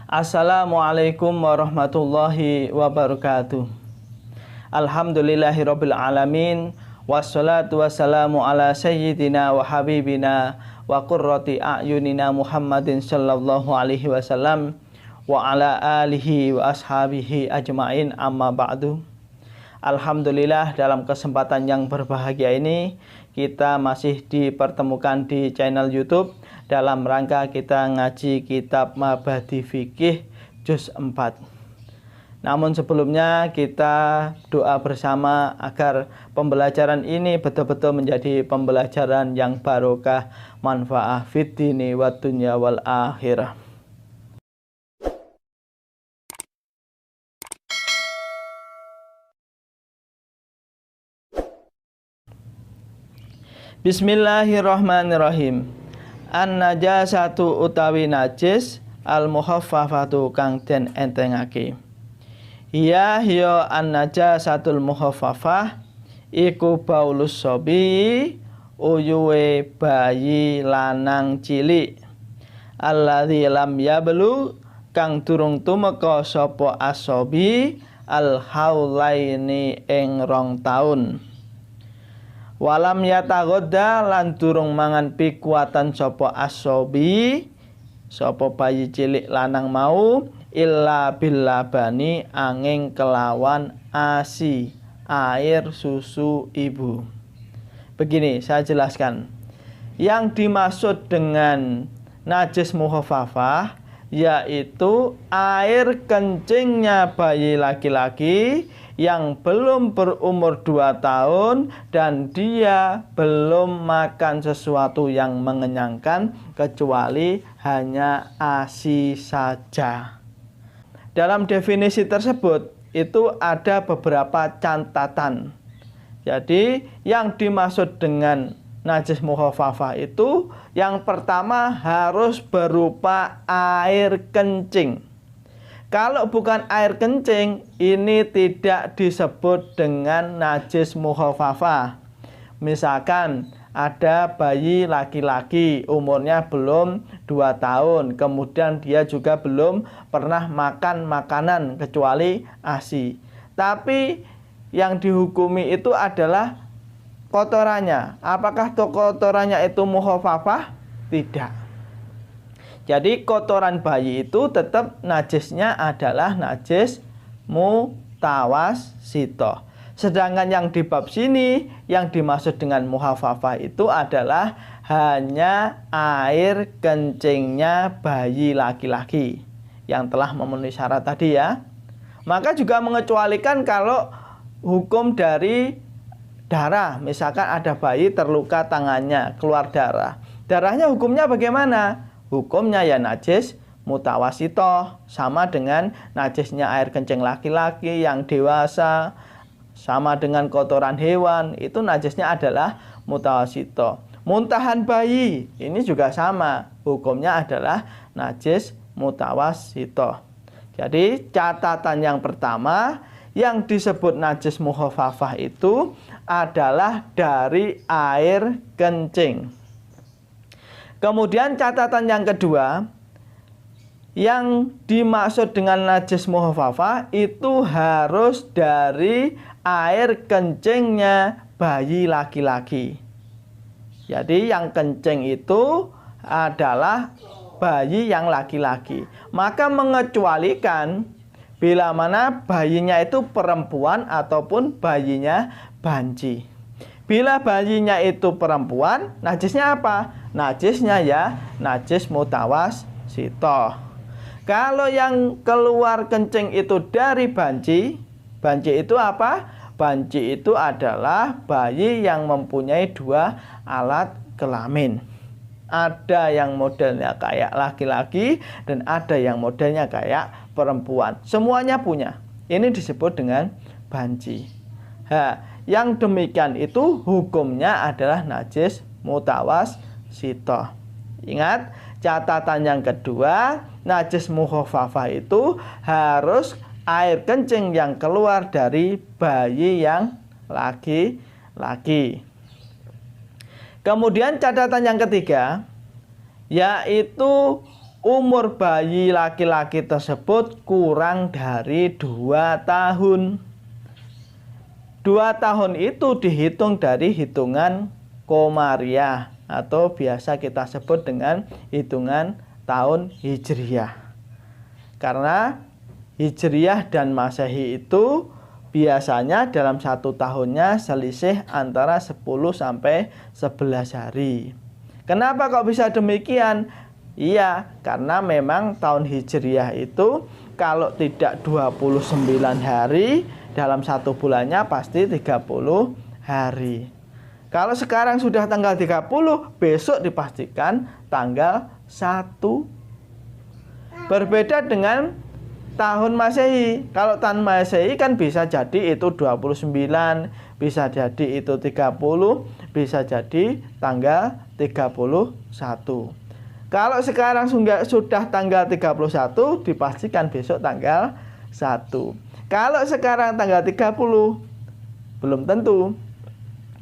Assalamualaikum warahmatullahi wabarakatuh. Alhamdulillahirabbil alamin, wassalatu wassalamu ala sayyidina wa habibina wa qurrati a'yunina Muhammadin sallallahu alaihi wasallam wa ala alihi wa ashabihi ajmain, amma ba'du. Alhamdulillah, dalam kesempatan yang berbahagia ini kita masih dipertemukan di channel YouTube dalam rangka kita ngaji kitab Mabadi Fikih Juz 4. Namun sebelumnya kita doa bersama agar pembelajaran ini betul-betul menjadi pembelajaran yang barokah, manfaah fid dini wad dunya wal akhirah. Bismillahirrahmanirrahim. An-najasatu utawi najis al-muhaffafatu kang den entengake. Ya hiya an-najasatul muhaffafah iku baulus sobi, uyuwe bayi lanang cilik, alladzi lam yablu kang durung tumeka sapa asobi al-haulaini ing 2 taun. Walam yatagodda lan durung mangan pikuatan sapa asobi, sapa bayi cilik lanang mau, illa billabani angin kelawan asi, air susu ibu. Begini saya jelaskan. Yang dimaksud dengan najis muhaffafah yaitu air kencingnya bayi laki-laki yang belum berumur 2 tahun dan dia belum makan sesuatu yang mengenyangkan kecuali hanya ASI saja. Dalam definisi tersebut itu ada beberapa catatan. Jadi yang dimaksud dengan najis muhaffafah itu yang pertama harus berupa air kencing. Kalau bukan air kencing, ini tidak disebut dengan najis muhaffafah. Misalkan ada bayi laki-laki umurnya belum 2 tahun, kemudian dia juga belum pernah makan makanan kecuali ASI. Tapi yang dihukumi itu adalah kotorannya. Apakah kotorannya itu muhaffafah? Tidak. Jadi kotoran bayi itu tetap najisnya adalah najis mutawassithah. Sedangkan yang di bab sini yang dimaksud dengan muhaffafah itu adalah hanya air kencingnya bayi laki-laki yang telah memenuhi syarat tadi ya. Maka juga mengecualikan kalau hukum dari darah. Misalkan ada bayi terluka tangannya, keluar darah. Darahnya hukumnya bagaimana? Hukumnya ya najis mutawassithah, sama dengan najisnya air kencing laki-laki yang dewasa, sama dengan kotoran hewan, itu najisnya adalah mutawassithah. Muntahan bayi ini juga sama, hukumnya adalah najis mutawassithah. Jadi catatan yang pertama, yang disebut najis muhaffafah itu adalah dari air kencing. Kemudian catatan yang kedua, yang dimaksud dengan najis muhaffafah itu harus dari air kencingnya bayi laki-laki. Jadi yang kencing itu adalah bayi yang laki-laki. Maka mengecualikan bila mana bayinya itu perempuan ataupun bayinya banci. Bila bayinya itu perempuan, najisnya apa? Najisnya ya najis mutawassithah. Kalau yang keluar kencing itu dari banci, banci itu apa? Banci itu adalah bayi yang mempunyai 2 alat kelamin. Ada yang modelnya kayak laki-laki dan ada yang modelnya kayak perempuan. Semuanya punya. Ini disebut dengan banci. Yang demikian itu hukumnya adalah najis mutawassithah. Ingat, catatan yang kedua, najis muhaffafah itu harus air kencing yang keluar dari bayi yang laki-laki. Kemudian catatan yang ketiga, yaitu umur bayi laki-laki tersebut kurang dari 2 tahun. 2 tahun itu dihitung dari hitungan Komariah atau biasa kita sebut dengan hitungan tahun Hijriyah. Karena Hijriyah dan Masehi itu biasanya dalam 1 tahunnya selisih antara 10 sampai 11 hari. Kenapa kok bisa demikian? Iya, karena memang tahun Hijriyah itu kalau tidak 29 hari, dalam 1 bulannya pasti 30 hari. Kalau sekarang sudah tanggal 30, besok dipastikan tanggal 1. Berbeda dengan tahun Masehi. Kalau tahun Masehi kan bisa jadi itu 29, bisa jadi itu 30, bisa jadi tanggal 31. Kalau sekarang sudah tanggal 31, dipastikan besok tanggal 1. Kalau sekarang tanggal 30, belum tentu.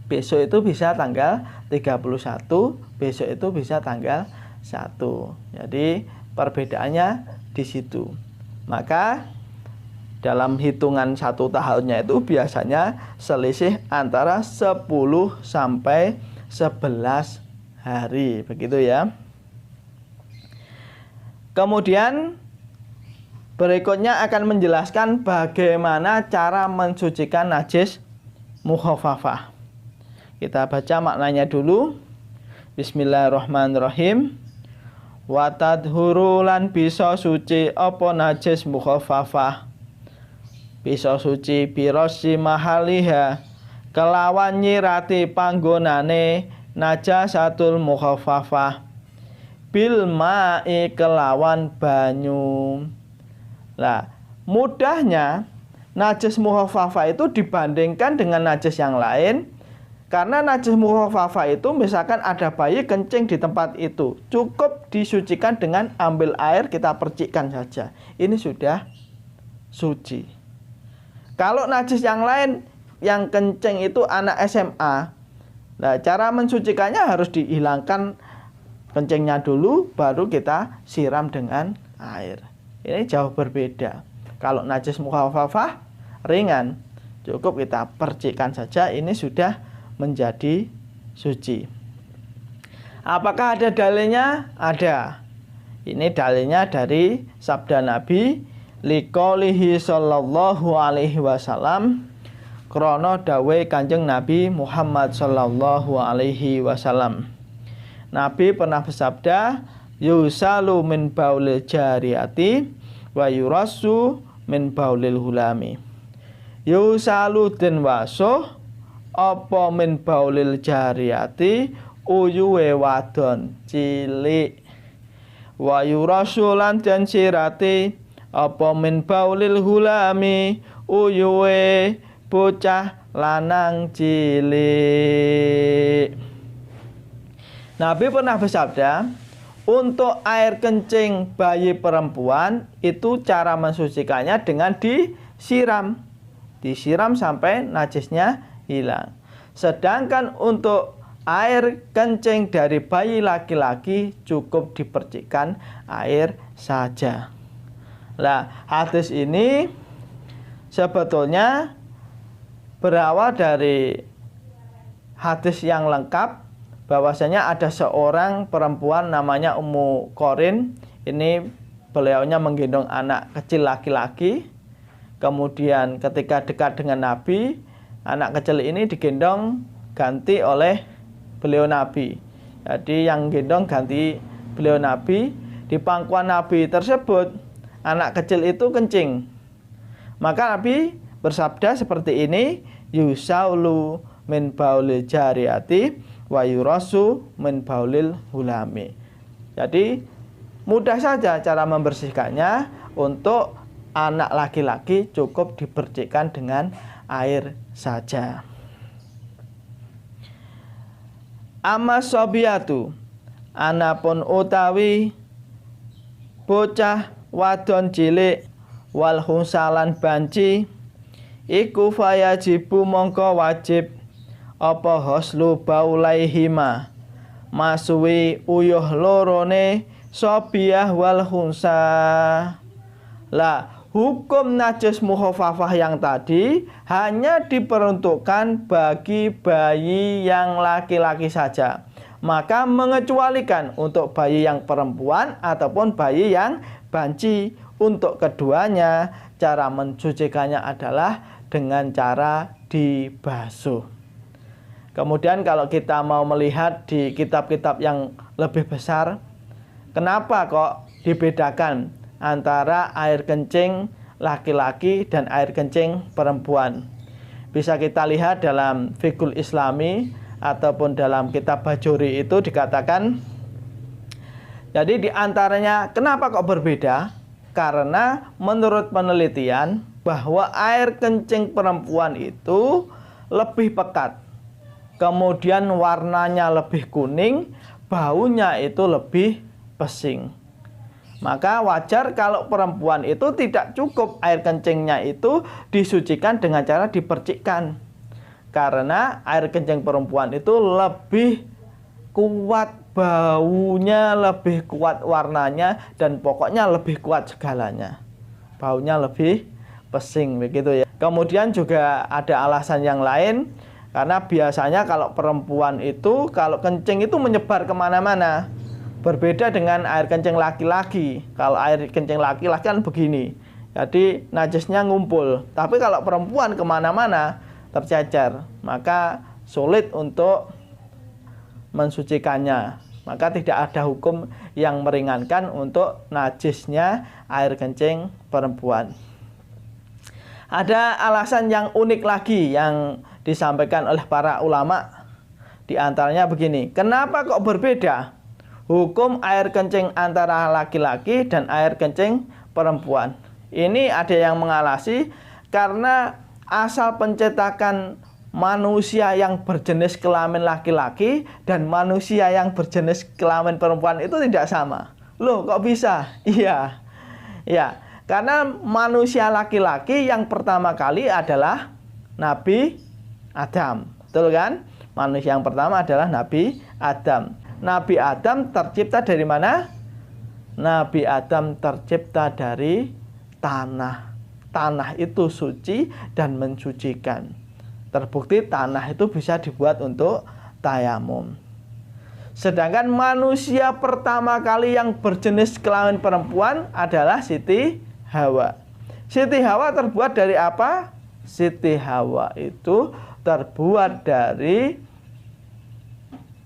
Besok itu bisa tanggal 31, besok itu bisa tanggal 1. Jadi perbedaannya di situ. Maka dalam hitungan 1 tahunnya itu biasanya selisih antara 10 sampai 11 hari. Begitu ya. Kemudian berikutnya akan menjelaskan bagaimana cara mensucikan najis mukhafafah. Kita baca maknanya dulu. Bismillahirrahmanirrahim. Wa tadhuru lan bisa suci apa najis mukhafafah. Bisa suci birosi mahaliha kelawan nyirati panggonane najasatul mukhafafah bil ma'i kelawan banyu. Lah, mudahnya najis mukhafafah itu dibandingkan dengan najis yang lain. Karena najis mukhafafah itu misalkan ada bayi kencing di tempat itu, cukup disucikan dengan ambil air kita percikkan saja. Ini sudah suci. Kalau najis yang lain yang kencing itu anak SMA. Nah, cara mensucikannya harus dihilangkan kencingnya dulu baru kita siram dengan air. Ini jauh berbeda. Kalau najis mukhafafah ringan, cukup kita percikkan saja, ini sudah menjadi suci. Apakah ada dalilnya? Ada. Ini dalilnya dari sabda Nabi liqaulihi sallallahu alaihi wasallam, krana dawe Kanjeng Nabi Muhammad sallallahu alaihi wasallam. Nabi pernah bersabda, yusalu min baulil jariyati wa yurasu min baulil hulami. Yusalu den wasuh apa min baulil jariyati uyuwe wadon cilik, wa yurasulan dan sirati apa min baulil hulami uyuwe bocah lanang cilik. Nabi pernah bersabda, untuk air kencing bayi perempuan itu cara mensucikannya dengan disiram. Disiram sampai najisnya hilang. Sedangkan untuk air kencing dari bayi laki-laki cukup dipercikkan air saja. Nah, hadis ini sebetulnya berawal dari hadis yang lengkap, bahwasanya ada seorang perempuan namanya Ummu Qorin. Ini beliaunya menggendong anak kecil laki-laki. Kemudian ketika dekat dengan Nabi, anak kecil ini digendong ganti oleh beliau Nabi. Jadi yang gendong ganti beliau Nabi. Di pangkuan Nabi tersebut anak kecil itu kencing. Maka Nabi bersabda seperti ini, yusaulu min baulil jariyati wa yurasu min baulil hulami. Jadi mudah saja cara membersihkannya. Untuk anak laki-laki cukup dipercikkan dengan air saja. Amma sobiyatu, anapun utawi bocah wadon cilik wal hunsalan banci iku fayajibu mongko wajib apa hoslu baulaihima masuwi uyuh lorone sobiyah wal khunsa. Lah, hukum najis mukhafafah yang tadi hanya diperuntukkan bagi bayi yang laki-laki saja. Maka mengecualikan untuk bayi yang perempuan ataupun bayi yang banci. Untuk keduanya, cara mensucikannya adalah dengan cara dibasuh. Kemudian kalau kita mau melihat di kitab-kitab yang lebih besar, kenapa kok dibedakan antara air kencing laki-laki dan air kencing perempuan? Bisa kita lihat dalam Fiqhul Islami ataupun dalam kitab Bajuri itu dikatakan, jadi di antaranya kenapa kok berbeda? Karena menurut penelitian bahwa air kencing perempuan itu lebih pekat, kemudian warnanya lebih kuning, baunya itu lebih pesing. Maka wajar kalau perempuan itu tidak cukup air kencingnya itu disucikan dengan cara dipercikkan. Karena air kencing perempuan itu lebih kuat baunya, lebih kuat warnanya, dan pokoknya lebih kuat segalanya. Baunya lebih pesing begitu ya. Kemudian juga ada alasan yang lain, karena biasanya kalau perempuan itu kalau kencing itu menyebar kemana-mana. Berbeda dengan air kencing laki-laki. Kalau air kencing laki-laki kan begini, jadi najisnya ngumpul. Tapi kalau perempuan kemana-mana tercecer, maka sulit untuk mensucikannya. Maka tidak ada hukum yang meringankan untuk najisnya air kencing perempuan. Ada alasan yang unik lagi yang disampaikan oleh para ulama. Di antaranya begini, kenapa kok berbeda hukum air kencing antara laki-laki dan air kencing perempuan? Ini ada yang mengalasi karena asal pencetakan manusia yang berjenis kelamin laki-laki dan manusia yang berjenis kelamin perempuan itu tidak sama. Loh, kok bisa? Iya. Ya, karena manusia laki-laki yang pertama kali adalah Nabi Adam. Betul kan? Manusia yang pertama adalah Nabi Adam. Nabi Adam tercipta dari mana? Nabi Adam tercipta dari tanah. Tanah itu suci dan mensucikan. Terbukti tanah itu bisa dibuat untuk tayamum. Sedangkan manusia pertama kali yang berjenis kelamin perempuan adalah Siti Hawa. Siti Hawa terbuat dari apa? Siti Hawa itu terbuat dari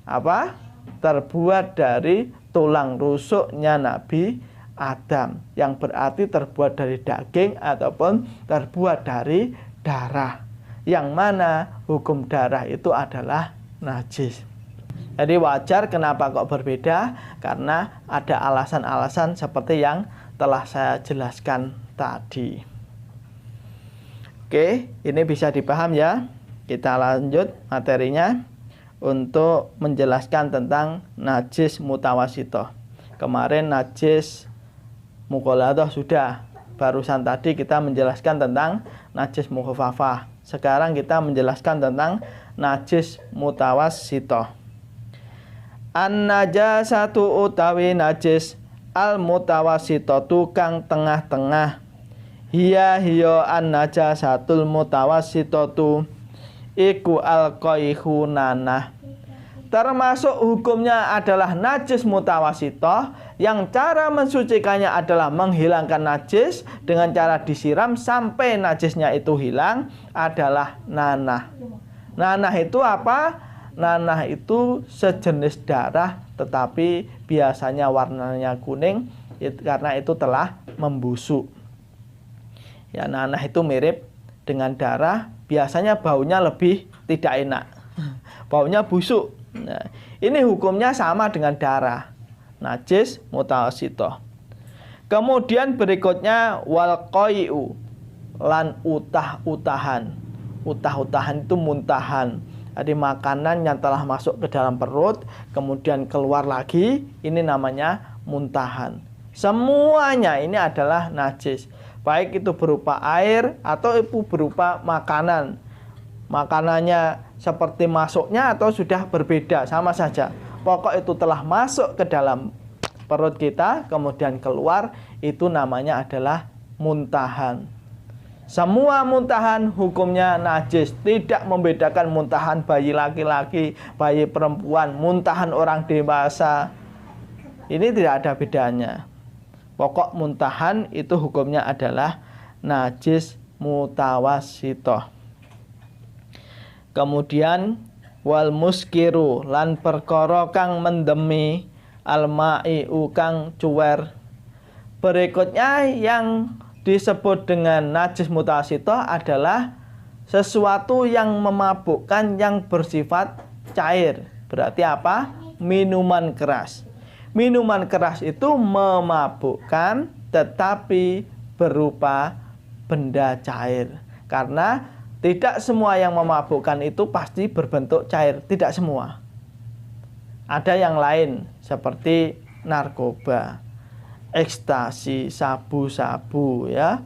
apa? Terbuat dari tulang rusuknya Nabi Adam, yang berarti terbuat dari daging ataupun terbuat dari darah, yang mana hukum darah itu adalah najis. Jadi wajar kenapa kok berbeda, karena ada alasan-alasan seperti yang telah saya jelaskan tadi. Oke, ini bisa dipaham ya. Kita lanjut materinya untuk menjelaskan tentang najis mutawasitoh. Kemarin najis mukhalathah sudah. Barusan tadi kita menjelaskan tentang najis mukhafafah. Sekarang kita menjelaskan tentang najis mutawassithah. An-najasatu utawi najis al-mutawassithatu kang tengah-tengah. Hiya an-najasatul mutawassithatu iku al-qayhu nanah. Termasuk hukumnya adalah najis mutawassithah, yang cara mensucikannya adalah menghilangkan najis dengan cara disiram sampai najisnya itu hilang, adalah nanah. Nanah itu apa? Nanah itu sejenis darah, tetapi biasanya warnanya kuning karena itu telah membusuk. Ya, nanah itu mirip dengan darah, biasanya baunya lebih tidak enak. Baunya busuk. Nah, ini hukumnya sama dengan darah, najis mutawassithah. Kemudian berikutnya wal qai'u, lan utah-utahan. Utah-utahan itu muntahan. Jadi makanan yang telah masuk ke dalam perut kemudian keluar lagi, ini namanya muntahan. Semuanya ini adalah najis, baik itu berupa air atau itu berupa makanan. Makanannya seperti masuknya atau sudah berbeda, sama saja. Pokok itu telah masuk ke dalam perut kita kemudian keluar, itu namanya adalah muntahan. Semua muntahan hukumnya najis, tidak membedakan muntahan bayi laki-laki, bayi perempuan, muntahan orang dewasa. Ini tidak ada bedanya. Pokok muntahan itu hukumnya adalah najis mutawassithah. Kemudian wal muskiru lan perkara kang mendemi almai'u kang cuwer. Berikutnya yang disebut dengan najis mutawassithah adalah sesuatu yang memabukkan yang bersifat cair. Berarti apa? Minuman keras. Minuman keras itu memabukkan tetapi berupa benda cair. Karena tidak semua yang memabukkan itu pasti berbentuk cair, tidak semua. Ada yang lain seperti narkoba, ekstasi, sabu-sabu ya.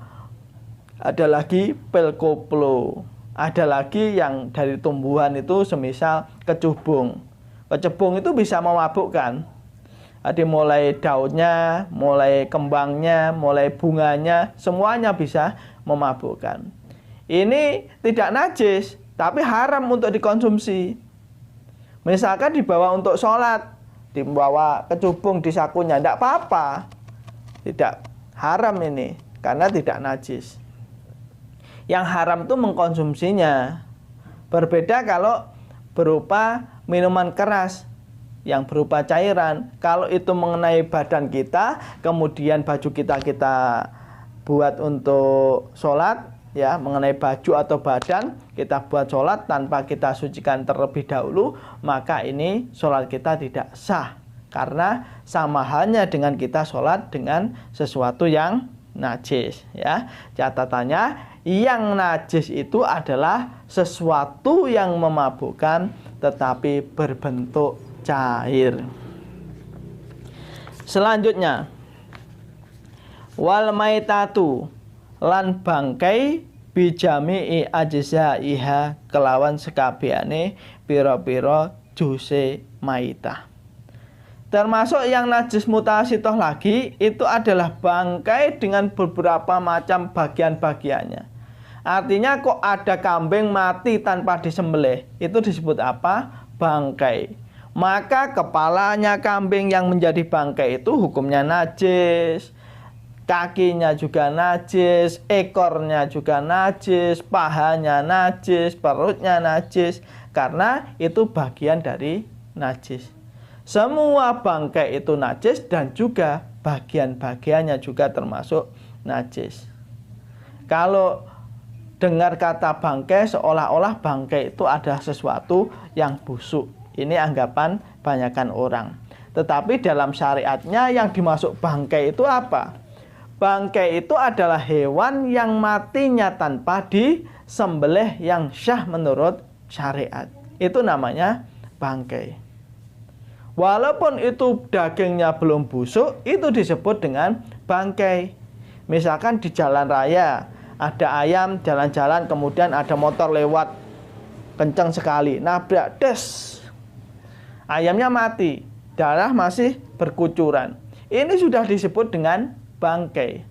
Ada lagi pil koplo. Ada lagi yang dari tumbuhan itu semisal kecubung. Kecubung itu bisa memabukkan. Jadi mulai daunnya, mulai kembangnya, mulai bunganya, semuanya bisa memabukkan. Ini tidak najis, tapi haram untuk dikonsumsi. Misalkan dibawa untuk sholat, dibawa kecubung di sakunya, tidak apa-apa. Tidak haram ini, karena tidak najis. Yang haram itu mengkonsumsinya. Berbeda kalau berupa minuman keras yang berupa cairan. Kalau itu mengenai badan kita, kemudian baju kita buat untuk sholat, ya, mengenai baju atau badan kita buat sholat tanpa kita sucikan terlebih dahulu, maka ini sholat kita tidak sah. Karena sama halnya dengan kita sholat dengan sesuatu yang najis, ya. Catatannya, yang najis itu adalah sesuatu yang memabukkan tetapi berbentuk cair. Selanjutnya, wal maitatu lan bangkai bijami'i ajzaiha kelawan sekabehane pira-pira juse maitah. Termasuk yang najis mutawassithah lagi itu adalah bangkai dengan beberapa macam bagian-bagiannya. Artinya kok ada kambing mati tanpa disembelih, itu disebut apa? Bangkai. Maka kepalanya kambing yang menjadi bangkai itu hukumnya najis. Kakinya juga najis, ekornya juga najis, pahanya najis, perutnya najis. Karena itu bagian dari najis. Semua bangkai itu najis dan juga bagian-bagiannya juga termasuk najis. Kalau dengar kata bangkai, seolah-olah bangkai itu adalah sesuatu yang busuk. Ini anggapan banyakan orang. Tetapi dalam syariatnya yang dimaksud bangkai itu apa? Bangkai itu adalah hewan yang matinya tanpa disembelih yang syah menurut syariat. Itu namanya bangkai. Walaupun itu dagingnya belum busuk, itu disebut dengan bangkai. Misalkan di jalan raya, ada ayam jalan-jalan, kemudian ada motor lewat kencang sekali, nabrak, des. Ayamnya mati, darah masih berkucuran. Ini sudah disebut dengan bangkai.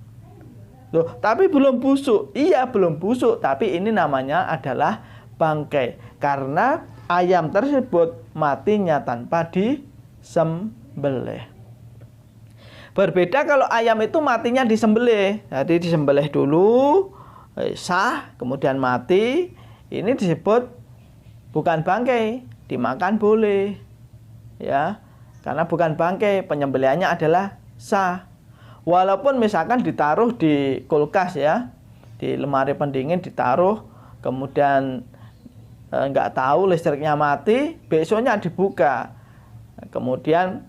Loh, tapi belum busuk. Iya, belum busuk, tapi ini namanya adalah bangkai. Karena ayam tersebut matinya tanpa disembelih. Berbeda kalau ayam itu matinya disembelih. Jadi disembelih dulu, sah, kemudian mati. Ini disebut bukan bangkai, dimakan boleh. Ya, karena bukan bangkai, penyembelihannya adalah sah. Walaupun misalkan ditaruh di kulkas ya, di lemari pendingin ditaruh, kemudian nggak tahu listriknya mati, besoknya dibuka. Kemudian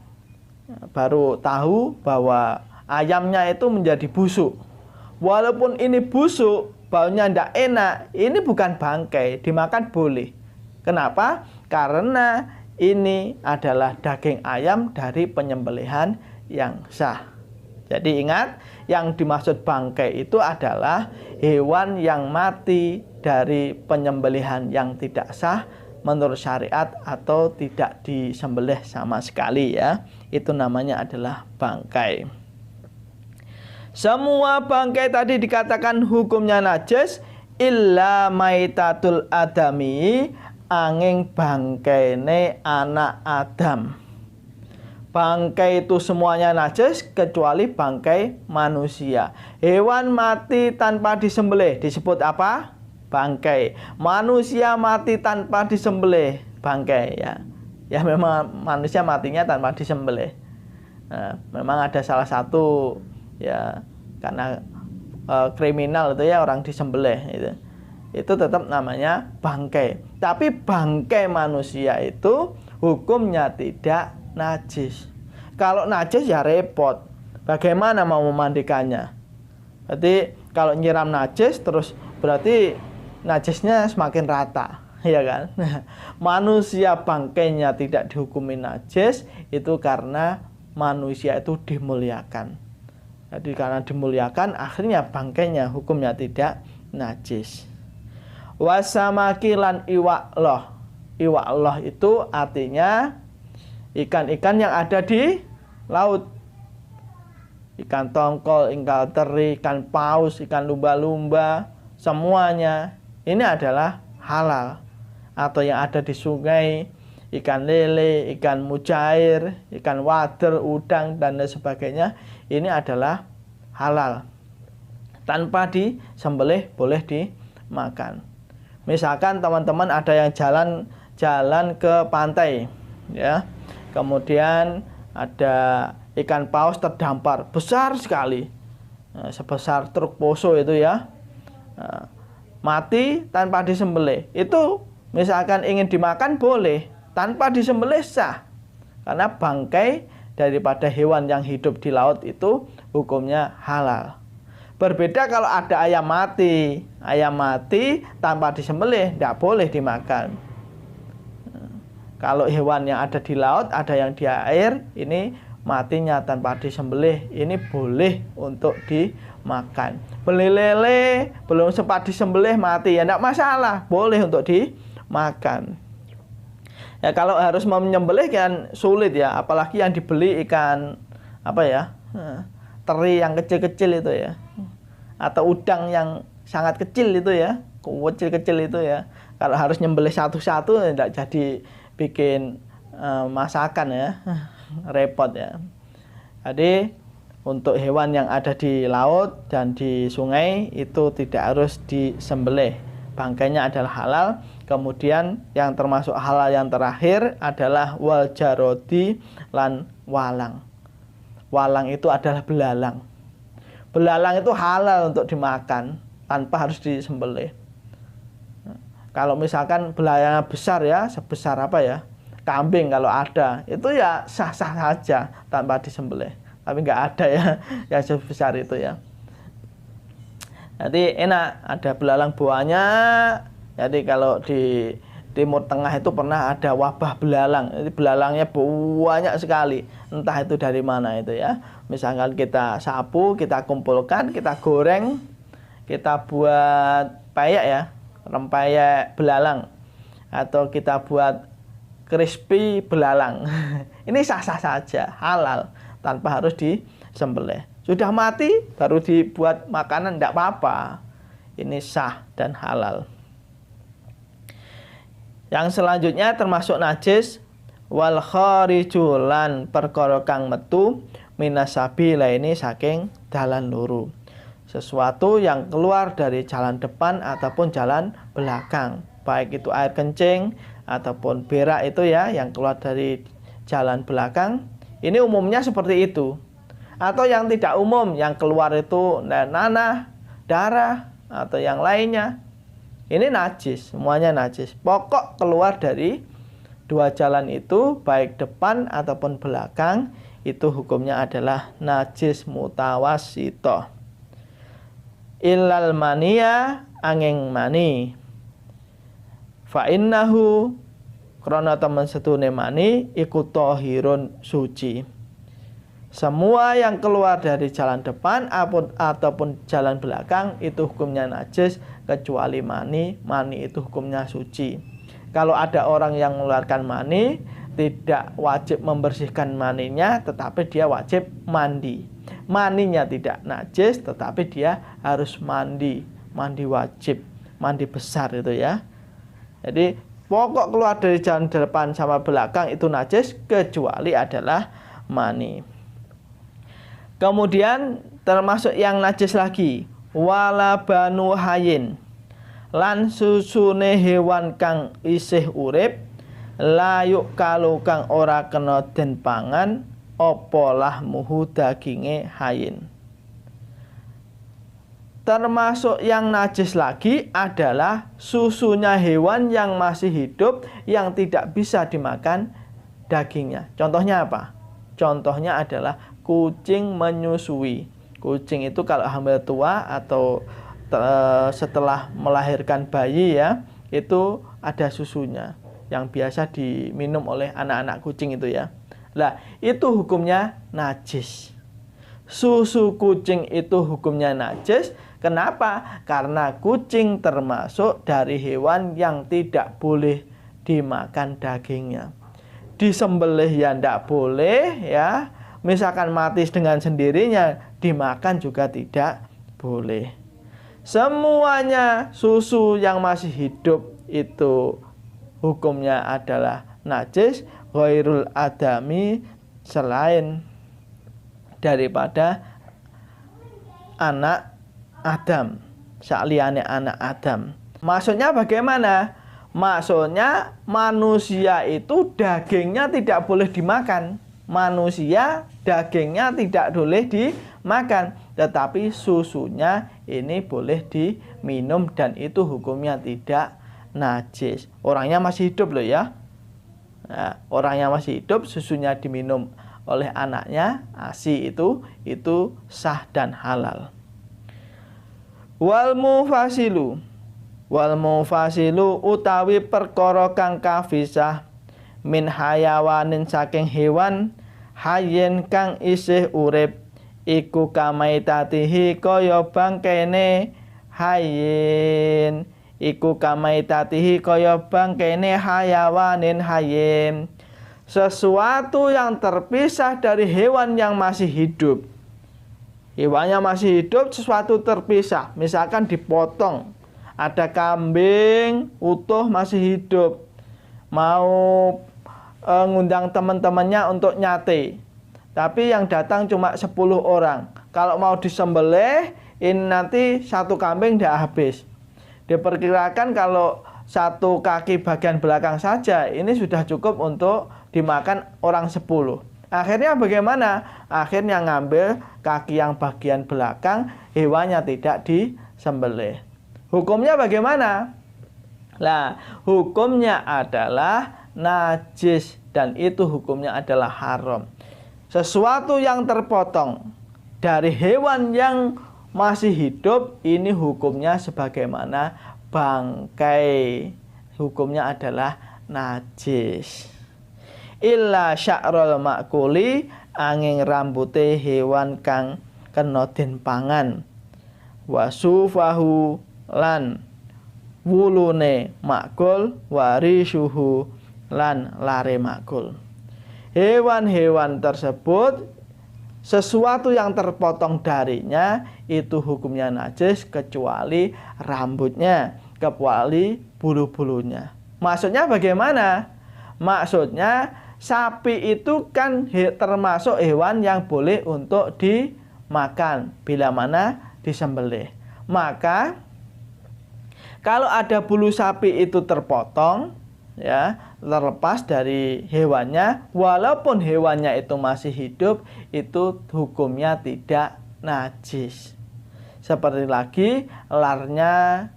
baru tahu bahwa ayamnya itu menjadi busuk. Walaupun ini busuk, baunya tidak enak, ini bukan bangkai, dimakan boleh. Kenapa? Karena ini adalah daging ayam dari penyembelihan yang sah. Jadi ingat, yang dimaksud bangkai itu adalah hewan yang mati dari penyembelihan yang tidak sah menurut syariat atau tidak disembelih sama sekali ya. Itu namanya adalah bangkai. Semua bangkai tadi dikatakan hukumnya najis illa maitatul adami, angin bangkaine anak Adam. Bangkai itu semuanya najis kecuali bangkai manusia. Hewan mati tanpa disembelih disebut apa? Bangkai. Manusia mati tanpa disembelih, bangkai ya. Ya memang manusia matinya tanpa disembelih. Nah, memang ada salah satu ya karena kriminal itu ya orang disembelih itu tetap namanya bangkai. Tapi bangkai manusia itu hukumnya tidak najis. Kalau najis ya repot. Bagaimana mau memandikannya? Berarti kalau nyiram najis terus berarti najisnya semakin rata, ya kan? Manusia bangkainya tidak dihukumi najis itu karena manusia itu dimuliakan. Jadi karena dimuliakan akhirnya bangkainya hukumnya tidak najis. Wasamaki lan iwak loh. Iwak loh itu artinya ikan-ikan yang ada di laut. Ikan tongkol, ikan teri, ikan paus, ikan lumba-lumba, semuanya ini adalah halal. Atau yang ada di sungai, ikan lele, ikan mujair, ikan wader, udang, dan lain sebagainya, ini adalah halal. Tanpa disembelih boleh dimakan. Misalkan teman-teman ada yang jalan ke pantai, ya. Kemudian ada ikan paus terdampar besar sekali, sebesar truk poso itu ya, mati tanpa disembelih. Itu misalkan ingin dimakan boleh, tanpa disembelih sah, karena bangkai daripada hewan yang hidup di laut itu hukumnya halal. Berbeda kalau ada ayam mati tanpa disembelih tidak boleh dimakan. Kalau hewan yang ada di laut, ada yang di air, ini matinya tanpa disembelih, ini boleh untuk dimakan. Beli lele belum sempat disembelih mati, ya tidak masalah, boleh untuk dimakan. Ya kalau harus menyembelih kan sulit ya, apalagi yang dibeli ikan teri yang kecil-kecil itu ya, atau udang yang sangat kecil itu ya, kecil-kecil itu ya. Kalau harus nyembelih satu-satu tidak jadi bikin masakan ya, repot ya. Jadi untuk hewan yang ada di laut dan di sungai itu tidak harus disembelih, bangkainya adalah halal. Kemudian yang termasuk halal yang terakhir adalah wal jarodi lan walang. Walang itu adalah belalang. Belalang itu halal untuk dimakan tanpa harus disembelih. Kalau misalkan belalangnya besar ya, sebesar kambing kalau ada, itu ya sah-sah saja tanpa disembelih. Tapi nggak ada ya yang sebesar itu ya. Jadi enak, ada belalang buahnya. Jadi kalau di Timur Tengah itu pernah ada wabah belalang. Jadi belalangnya banyak sekali. Entah itu dari mana itu ya. Misalkan kita sapu, kita kumpulkan, kita goreng, kita buat peyek ya, rempeyek belalang, atau kita buat crispy belalang. Ini sah-sah saja, halal, tanpa harus disembelih. Sudah mati baru dibuat makanan tidak apa-apa. Ini sah dan halal. Yang selanjutnya termasuk najis wal kharijulan perkara kang metu minasabila ini saking dalan loro. Sesuatu yang keluar dari jalan depan ataupun jalan belakang, baik itu air kencing ataupun berak itu ya yang keluar dari jalan belakang. Ini umumnya seperti itu. Atau yang tidak umum, yang keluar itu nanah, darah atau yang lainnya. Ini najis, semuanya najis. Pokok keluar dari dua jalan itu baik depan ataupun belakang itu hukumnya adalah najis mutawassithah. Illal mania angin mani fa innahu krana temen setune mani iku tahirun suci. Semua yang keluar dari jalan depan ataupun jalan belakang itu hukumnya najis kecuali mani. Mani itu hukumnya suci. Kalau ada orang yang mengeluarkan mani, tidak wajib membersihkan maninya, tetapi dia wajib mandi. Maninya tidak najis, tetapi dia harus mandi. Mandi wajib, mandi besar itu ya. Jadi pokok keluar dari jalan depan sama belakang itu najis, kecuali adalah mani. Kemudian termasuk yang najis lagi, wala banu hayin, lan susune hewan kang isih urip, layuk kalau kang ora kena den pangan, apa lahmuhu daginge hayin. Termasuk yang najis lagi adalah susunya hewan yang masih hidup yang tidak bisa dimakan dagingnya. Contohnya apa? Contohnya adalah kucing menyusui. Kucing itu kalau hamil tua atau setelah melahirkan bayi ya, itu ada susunya yang biasa diminum oleh anak-anak kucing itu ya. Lah, itu hukumnya najis. Susu kucing itu hukumnya najis. Kenapa? Karena kucing termasuk dari hewan yang tidak boleh dimakan dagingnya. Disembelih ya tidak boleh ya. Misalkan mati dengan sendirinya, dimakan juga tidak boleh. Semuanya susu yang masih hidup itu hukumnya adalah najis, ghairul adami, selain daripada anak Adam, sakliyane anak Adam. Maksudnya bagaimana? Maksudnya manusia itu dagingnya tidak boleh dimakan. Manusia dagingnya tidak boleh dimakan, tetapi susunya ini boleh diminum dan itu hukumnya tidak najis. Orangnya masih hidup loh ya. Nah, orangnya masih hidup, susunya diminum oleh anaknya, ASI itu sah dan halal. Wal mufasilu utawi perkara kang kafisah min hayawanin saking hewan hayen kang isih urip iku kamaitatihi kaya bangkene hayen, iku kamaitatihi kaya bangkene hayawanin hayen, sesuatu yang terpisah dari hewan yang masih hidup. Hewannya masih hidup, sesuatu terpisah, misalkan dipotong, ada kambing utuh masih hidup, mau ngundang teman-temannya untuk nyate, tapi yang datang cuma 10 orang. Kalau mau disembelih, ini nanti satu kambing tidak habis. Diperkirakan kalau satu kaki bagian belakang saja, ini sudah cukup untuk dimakan orang 10. Akhirnya bagaimana? Akhirnya ngambil kaki yang bagian belakang, hewannya tidak disembelih. Hukumnya bagaimana? Nah, hukumnya adalah najis dan itu hukumnya adalah haram. Sesuatu yang terpotong dari hewan yang masih hidup ini hukumnya sebagaimana bangkai. Hukumnya adalah najis. Illa sya'rul ma'kuli, angin rambute hewan kang kena den pangan. Wasufahu lan wulune makul, warisuhu lan lare makul. Hewan-hewan tersebut, sesuatu yang terpotong darinya itu hukumnya najis kecuali rambutnya, kecuali bulu-bulunya. Maksudnya bagaimana? Maksudnya sapi itu kan termasuk hewan yang boleh untuk dimakan bila mana disembelih. Maka kalau ada bulu sapi itu terpotong ya, terlepas dari hewannya, walaupun hewannya itu masih hidup, itu hukumnya tidak najis. Seperti lagi larnya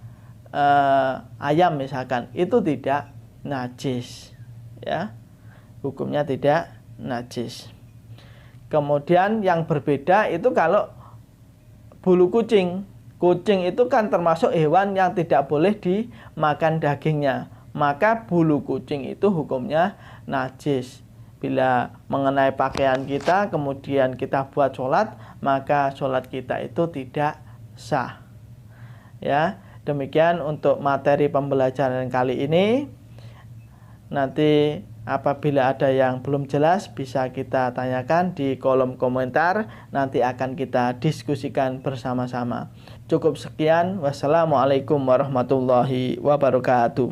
ayam misalkan, itu tidak najis ya, hukumnya tidak najis. Kemudian yang berbeda itu kalau bulu kucing. Kucing itu kan termasuk hewan yang tidak boleh dimakan dagingnya, maka bulu kucing itu hukumnya najis. Bila mengenai pakaian kita kemudian kita buat sholat, maka sholat kita itu tidak sah ya. Demikian untuk materi pembelajaran kali ini. Nanti apabila ada yang belum jelas bisa kita tanyakan di kolom komentar. Nanti akan kita diskusikan bersama-sama. Cukup sekian. Wassalamualaikum warahmatullahi wabarakatuh.